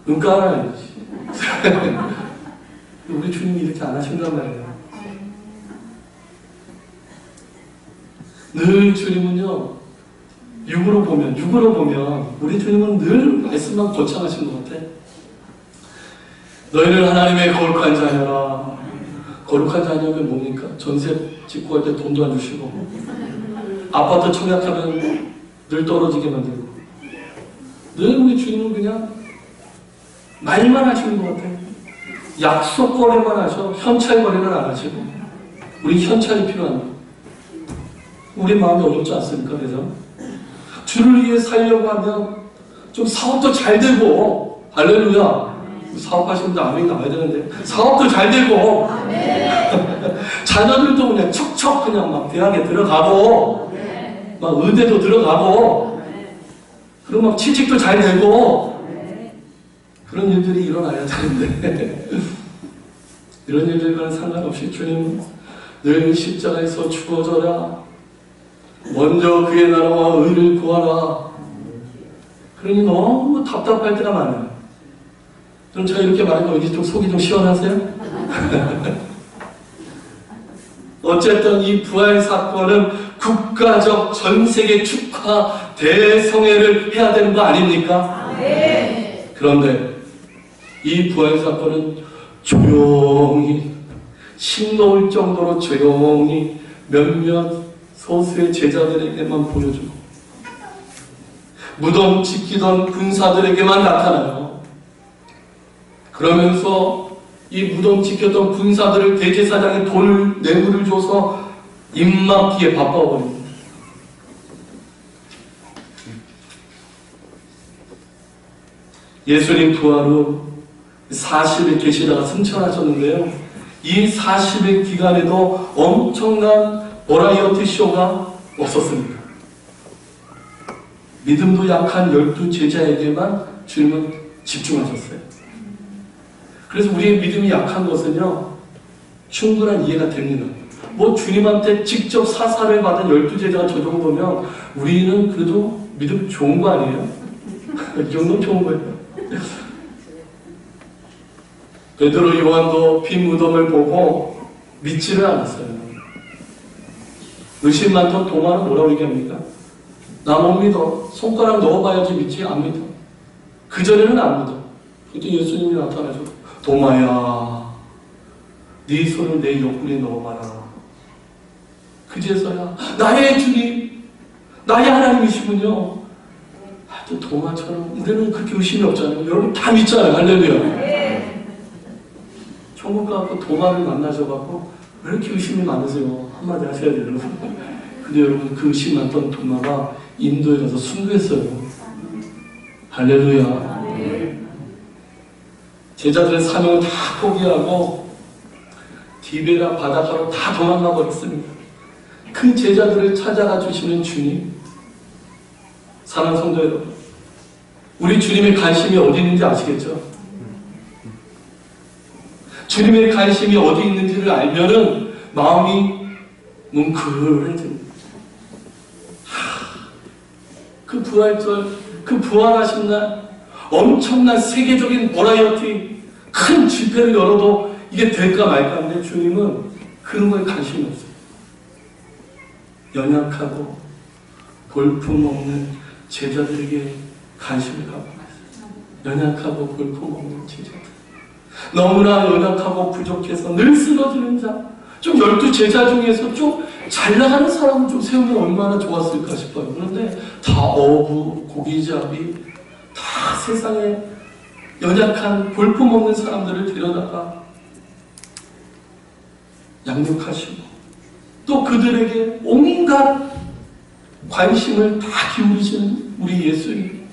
깔아야지. 우리 주님이 이렇게 안 하신단 말이에요. 늘 주님은요, 육으로 보면 우리 주님은 늘 말씀만 거창하신 것 같아. 너희는 하나님의 거룩한 자녀라. 거룩한 자녀가 뭡니까? 전세 짓고 할 때 돈도 안 주시고, 아파트 청약하면 늘 떨어지게 만들고, 늘 우리 주님은 그냥 말만 하시는 것 같아요. 약속 거래만 하셔. 현찰 거래는 안 하시고. 우리 현찰이 필요한 거. 우리 마음이 어렵지 않습니까? 그래서 주를 위해 살려고 하면 좀 사업도 잘 되고, 할렐루야. 사업하시는 분들 아멘이 나와야 되는데, 사업도 잘 되고, 자녀들도 그냥 척척 그냥 막 대학에 들어가고, 막 의대도 들어가고, 그리고 막 취직도 잘 되고, 그런 일들이 일어나야 되는데, 이런 일들과는 상관없이 주님 늘 십자가에서 죽어져라. 먼저 그의 나라와 의를 구하라. 그러니 너무 답답할 때가 많아요. 그럼 제가 이렇게 말하면 왠지 좀 속이 좀 시원하세요? 어쨌든 이 부활 사건은 국가적 전세계 축하 대성회를 해야 되는 거 아닙니까? 그런데 이 부활 사건은 조용히, 싱거울 정도로 조용히 몇몇 소수의 제자들에게만 보여주고, 무덤 지키던 군사들에게만 나타나요. 그러면서 이 무덤 지켰던 군사들을 대제사장이 돈을, 뇌물을 줘서 입막기에 바빠버립니다. 예수님 부활 후 40일 계시다가 승천하셨는데요. 이 40일 기간에도 엄청난 버라이어티 쇼가 없었습니다. 믿음도 약한 12제자에게만 주님은 집중하셨어요. 그래서 우리의 믿음이 약한 것은요, 충분한 이해가 됩니다. 뭐 주님한테 직접 사사를 받은 12제자가 저 정도면 우리는 그래도 믿음 좋은 거 아니에요? 이 정도는 좋은 거예요. 베드로, 요한도 빈 무덤을 보고 믿지를 않았어요. 의심 많던 도마는 뭐라고 얘기합니까? 나 못 믿어. 손가락 넣어봐야지 믿지. 안 믿어. 그전에는 안 믿어. 그때 예수님이 나타나셔서 도마야, 네 손을 내 옆구리에 넣어봐라. 그제서야 나의 주님, 나의 하나님이시군요. 또 도마처럼 우리는 그렇게 의심이 없잖아요. 여러분 다 믿잖아요. 할렐루야. 천국 가서 도마를 만나셔갖고 왜 이렇게 의심이 많으세요? 한마디 하셔야 돼요. 근데 여러분 그 의심 많던 도마가 인도에 가서 순교했어요. 할렐루야. 제자들의 사명을 다 포기하고 디베라 바닷가로 다 도망가 버렸습니다. 그 제자들을 찾아가 주시는 주님. 사랑하는 성도 여러분, 우리 주님의 관심이 어디 있는지 아시겠죠? 주님의 관심이 어디 있는지를 알면은 마음이 뭉클해집니다. 그 부활절, 그 부활하신 날 엄청난 세계적인 버라이어티 큰 집회를 열어도 이게 될까 말까 하는데 주님은 그런 거에 관심이 없어요. 연약하고 볼품없는 제자들에게 관심을 갖고 있어요. 연약하고 볼품없는 제자들. 너무나 연약하고 부족해서 늘 쓰러지는 자. 좀 12제자 중에서 좀 잘 나가는 사람을 좀 세우면 얼마나 좋았을까 싶어요. 그런데 다 어부, 고기잡이, 다 세상에 연약한 볼품없는 사람들을 데려다가 양육하시고 또 그들에게 온갖 관심을 다 기울이시는 우리 예수님.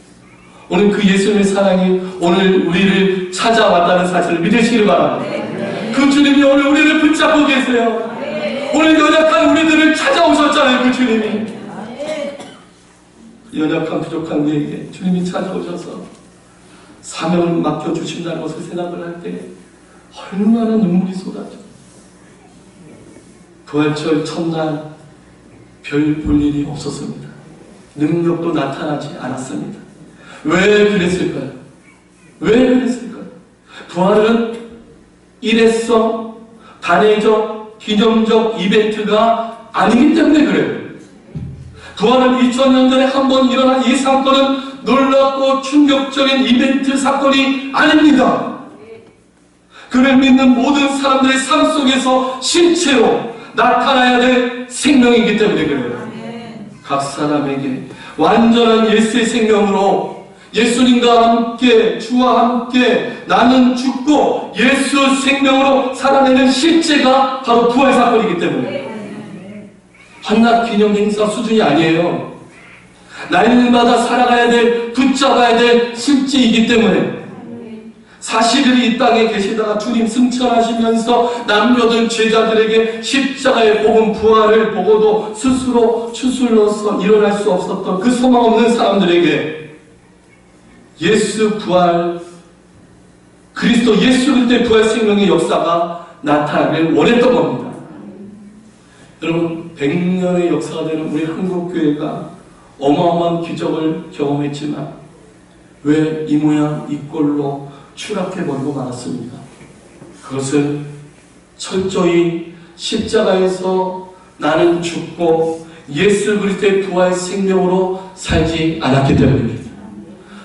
오늘 그 예수님의 사랑이 오늘 우리를 찾아왔다는 사실을 믿으시길 바랍니다. 그 주님이 오늘 우리를 붙잡고 계세요. 오늘 연약한 우리들을 찾아오셨잖아요. 그 주님이. 연약한 부족한 우리에게 주님이 찾아오셔서 사명을 맡겨주신다는 것을 생각을 할 때 얼마나 눈물이 쏟아져. 부활절 첫날 별 볼 일이 없었습니다. 능력도 나타나지 않았습니다. 왜 그랬을까요? 왜 그랬을까요? 부활은 일회성, 단회적, 기념적 이벤트가 아니기 때문에 그래요. 부활은 2000년 전에 한 번 일어난 이 사건은 놀랍고 충격적인 이벤트 사건이 아닙니다. 그를 믿는 모든 사람들의 삶 속에서 실체로 나타나야 될 생명이기 때문에 그래요. 각 사람에게 완전한 예수의 생명으로 예수님과 함께 주와 함께 나는 죽고 예수 생명으로 살아내는 실제가 바로 부활 사건이기 때문에 한낱 기념 행사 수준이 아니에요. 날마다 살아가야 될, 붙잡아야 될 실제이기 때문에 40일이 이 땅에 계시다가 주님 승천하시면서 남겨둔 제자들에게 십자가의 복음 부활을 보고도 스스로 추슬러서 일어날 수 없었던 그 소망 없는 사람들에게 예수 부활, 그리스도 예수 그리스도의 부활 생명의 역사가 나타나길 원했던 겁니다. 여러분, 100년의 역사가 되는 우리 한국교회가 어마어마한 기적을 경험했지만 왜 이 모양 이 꼴로 추락해버리고 말았습니까? 그것은 철저히 십자가에서 나는 죽고 예수 그리스도의 부활 생명으로 살지 않았기 때문입니다.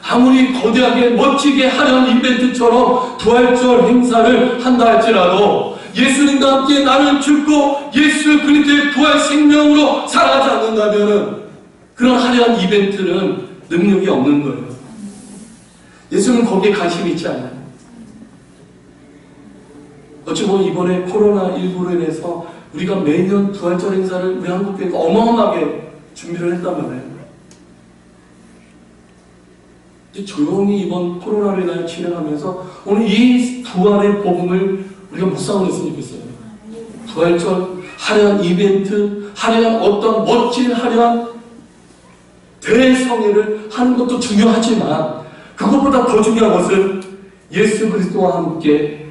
아무리 거대하게 멋지게 하려는 이벤트처럼 부활절 행사를 한다 할지라도 예수님과 함께 나는 죽고 예수 그리스도의 부활 생명으로 살아가지 않는다면 그런 화려한 이벤트는 능력이 없는 거예요. 예수는 거기에 관심이 있지 않아요. 어찌 보면 이번에 코로나19로 인해서 우리가 매년 부활절 행사를 우리 한국교회가 어마어마하게 준비를 했단 말이에요. 이제 조용히 이번 코로나로 인하여 진행하면서 오늘 이 부활의 복음을 우리가 묵상을 했으면 좋겠어요. 부활절, 화려한 이벤트, 화려한 어떤 멋진 화려한 대성회를 하는 것도 중요하지만 그것보다 더 중요한 것은 예수 그리스도와 함께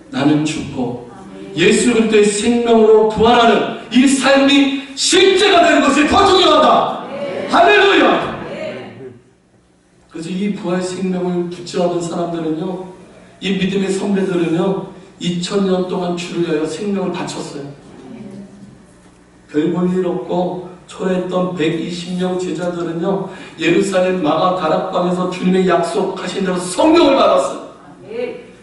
나는 죽고 예수 그리스도의 생명으로 부활하는 이 삶이 실제가 되는 것이 더 중요하다. 할렐루야. 그래서 이 부활 생명을 붙잡은 사람들은요, 이 믿음의 선배들은요 2000년 동안 주를 위하여 생명을 바쳤어요. 별 볼 일 없고 초라했던 120명 제자들은요 예루살렘 마가 다락방에서 주님의 약속하신 대로 성령을 받았어요.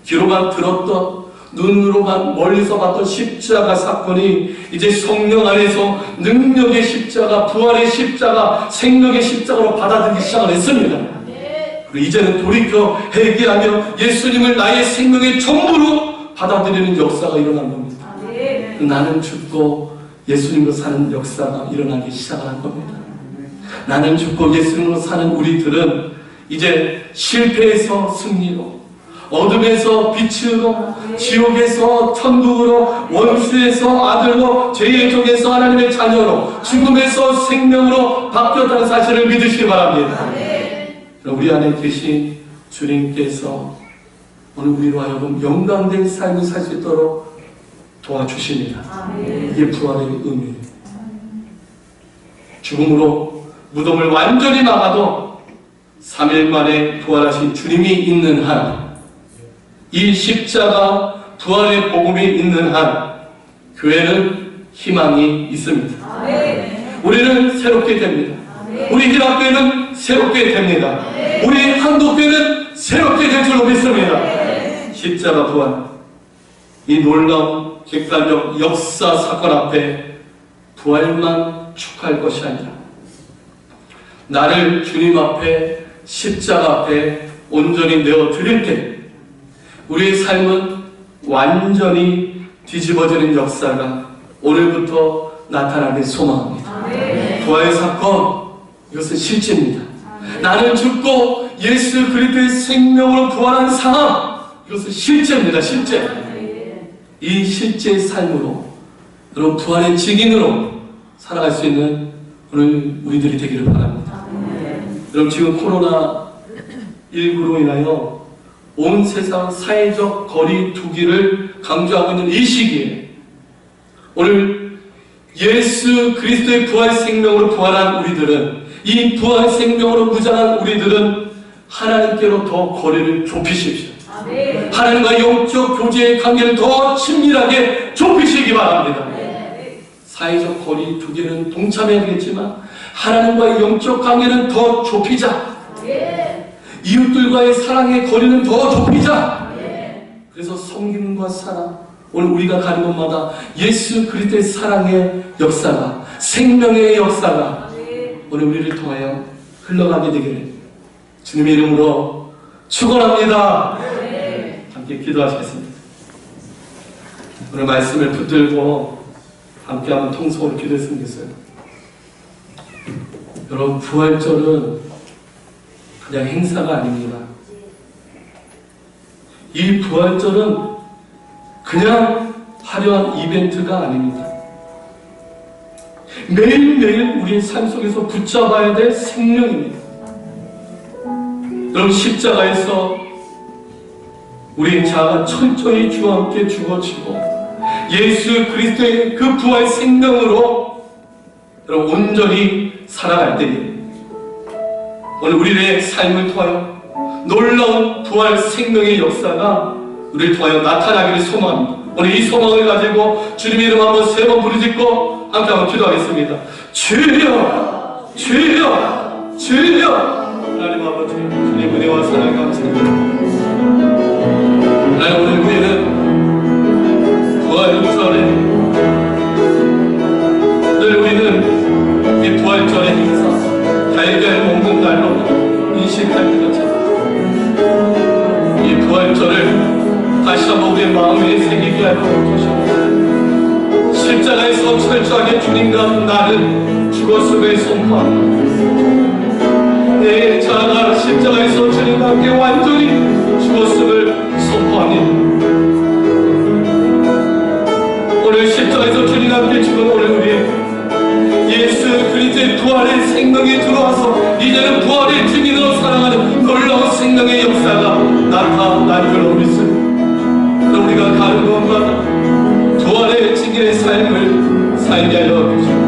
귀로만 들었던 눈으로만 멀리서 봤던 십자가 사건이 이제 성령 안에서 능력의 십자가, 부활의 십자가, 생명의 십자가로 받아들이기 시작을 했습니다. 그리고 이제는 돌이켜 회개하며 예수님을 나의 생명의 전부로 받아들이는 역사가 일어난 겁니다. 나는 죽고 예수님으로 사는 역사가 일어나기 시작한 겁니다. 나는 죽고 예수님으로 사는 우리들은 이제 실패에서 승리로, 어둠에서 빛으로, 지옥에서 천국으로, 원수에서 아들로, 죄의 종에서 하나님의 자녀로, 죽음에서 생명으로 바뀌었다는 사실을 믿으시기 바랍니다. 우리 안에 계신 주님께서 오늘 우리로 하여금 영광된 삶을 살 수 있도록 도와주십니다. 이게 부활의 의미예요. 죽음으로 무덤을 완전히 막아도 3일 만에 부활하신 주님이 있는 한, 이 십자가 부활의 복음이 있는 한 교회는 희망이 있습니다. 우리는 새롭게 됩니다. 우리 희락교회는 새롭게 됩니다. 우리 한국교회는 새롭게 될 줄로 믿습니다. 십자가 부활, 이 놀라운 객관적 역사 사건 앞에 부활만 축하할 것이 아니라 나를 주님 앞에 십자가 앞에 온전히 내어 드릴 때 우리의 삶은 완전히 뒤집어지는 역사가 오늘부터 나타나길 소망합니다. 부활의 사건, 이것은 실제입니다. 나는 죽고 예수 그리스도의 생명으로 부활한 상황, 이것은 실제입니다. 실제. 이 실제의 삶으로, 여러분 부활의 증인으로 살아갈 수 있는 오늘 우리들이 되기를 바랍니다. 여러분 지금 코로나19로 인하여 온 세상 사회적 거리 두기를 강조하고 있는 이 시기에 오늘 예수 그리스도의 부활 생명으로 부활한 우리들은, 이 부활 생명으로 무장한 우리들은 하나님께로 더 거리를 좁히십시오. 아멘. 하나님과 영적 교제의 관계를 더 친밀하게 좁히시기 바랍니다. 사회적 거리 두 개는 동참해야 되겠지만 하나님과의 영적 관계는 더 좁히자. 이웃들과의 사랑의 거리는 더 좁히자. 그래서 섬김과 사랑, 오늘 우리가 가는 곳마다 예수 그리스도의 사랑의 역사가, 생명의 역사가 오늘 우리를 통하여 흘러가게 되기를 주님의 이름으로 축원합니다. 함께 기도하시겠습니다. 오늘 말씀을 붙들고 함께 한번 통성으로 기도했으면 좋겠어요. 여러분, 부활절은 그냥 행사가 아닙니다. 이 부활절은 그냥 화려한 이벤트가 아닙니다. 매일매일 우리의 삶 속에서 붙잡아야 될 생명입니다. 여러분, 십자가에서 우리의 자아가 철저히 주와 함께 죽어지고 예수 그리스도의 그 부활 생명으로 여러분 온전히 살아갈 때에 오늘 우리의 삶을 통하여 놀라운 부활 생명의 역사가 우리를 통하여 나타나기를 소망합니다. 오늘 이 소망을 가지고 주님의 이름 한번 세 번 부르짖고 함께 한번 기도하겠습니다. 주여, 주여, 주여. 하나님 아버지, 주님 은혜와 사랑에 감사합니다. 하나님, 오늘 우리는 부활절에 늘 우리는 이 부활절의 행사, 달걀 먹는 날로 인식할 것 같아요. 이 부활절을 다시 한번 우리의 마음에 새기게 하여 주시옵소서. 십자가에서 철저하게 주님과 나를 죽었음을 선포합니다. 내 자아가 십자가에서 주님과 함께 완전히 죽었음을 선포합니다. 오늘 십자가에서 주님과 함께 죽은 오늘 우리 예수 그리스도의 부활의 생명이 들어와서 이제는 부활의 증인으로 살아가는 놀라운 생명의 역사가 나타나기를 믿습니다. 우리가 가는 곳마다 부활의 증인의 삶을 살게 하여 주시고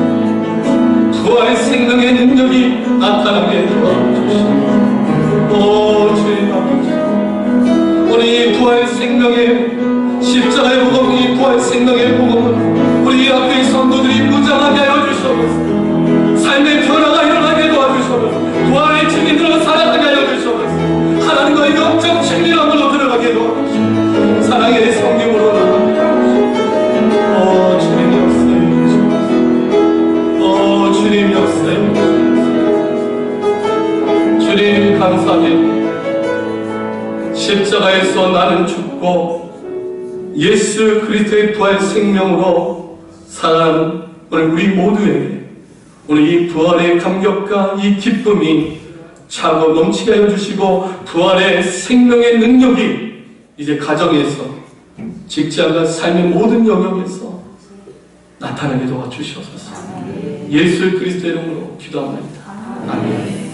부활의 생명의 능력이 나타나게 도와주시고 주님 아버지, 오늘 이 부활 생명의 십자가의 복음, 이 부활 생명의 복음은 우리 앞에 성도들이 무장하게 하여 주시옵소서. 삶의 변화가 일어나게 도와주시옵소서. 부활의 증인으로 살아가게 하여 주시옵소서. 하나님과의 영적 친밀함으로 들어가게 도와주시옵소서. 사랑의 성김으로 나가게 하옵소서. 주님 역사해 주시옵소서. 주님 역사해 주시옵소서. 주님 감사합니다. 십자가에서 나는 죽고 예수 그리스도의 부활 생명으로 살아가는 오늘 우리 모두에게 오늘 이 부활의 감격과 이 기쁨이 차고 넘치게 하여 주시고 부활의 생명의 능력이 이제 가정에서 직장과 삶의 모든 영역에서 나타나게 도와주시옵소서. 예수 그리스도의 이름으로 기도합니다. 아멘.